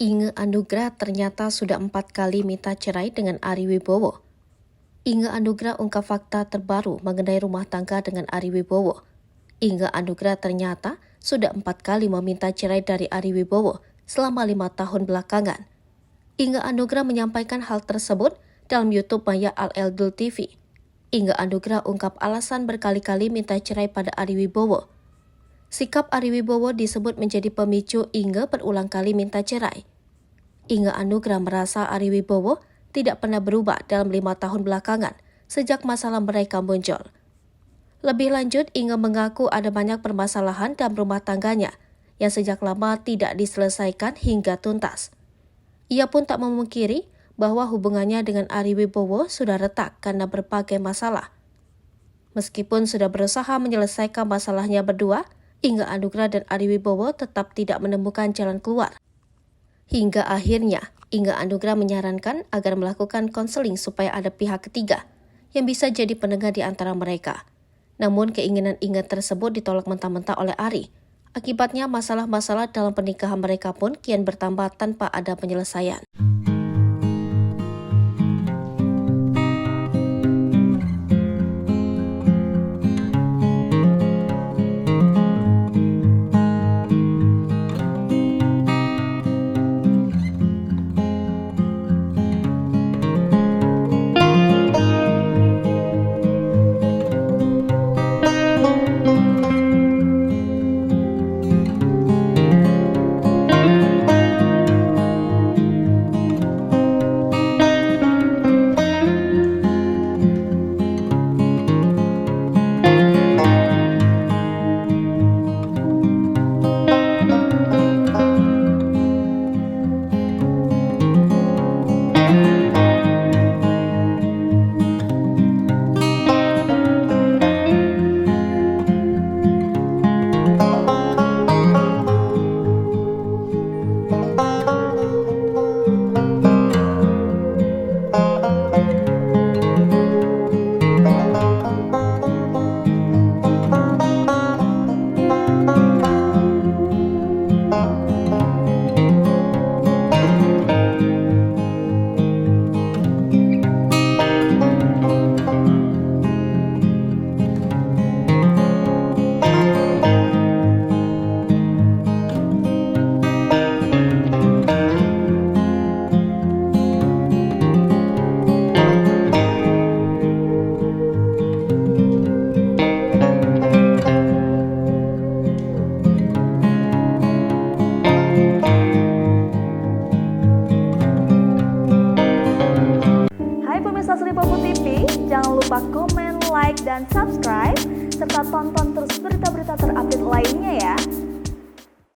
Inge Anugrah ternyata sudah 4 kali minta cerai dengan Ari Wibowo. Inge Anugrah ungkap fakta terbaru mengenai rumah tangga dengan Ari Wibowo. Inge Anugrah ternyata sudah 4 kali meminta cerai dari Ari Wibowo selama 5 tahun belakangan. Inge Anugrah menyampaikan hal tersebut dalam YouTube Maya Al-Eldul TV. Inge Anugrah ungkap alasan berkali-kali minta cerai pada Ari Wibowo. Sikap Ari Wibowo disebut menjadi pemicu Inge berulang kali minta cerai. Inge Anugrah merasa Ari Wibowo tidak pernah berubah dalam 5 tahun belakangan sejak masalah mereka muncul. Lebih lanjut, Inge mengaku ada banyak permasalahan dalam rumah tangganya yang sejak lama tidak diselesaikan hingga tuntas. Ia pun tak memungkiri bahwa hubungannya dengan Ari Wibowo sudah retak karena berbagai masalah. Meskipun sudah berusaha menyelesaikan masalahnya berdua, Inge Anugrah dan Ari Wibowo tetap tidak menemukan jalan keluar. Hingga akhirnya, Inge Anugrah menyarankan agar melakukan konseling supaya ada pihak ketiga yang bisa jadi penengah di antara mereka. Namun keinginan Inge tersebut ditolak mentah-mentah oleh Ari. Akibatnya masalah-masalah dalam pernikahan mereka pun kian bertambah tanpa ada penyelesaian. Pemirsa Sri Popo TV, jangan lupa komen, like, dan subscribe, serta tonton terus berita-berita terupdate lainnya ya.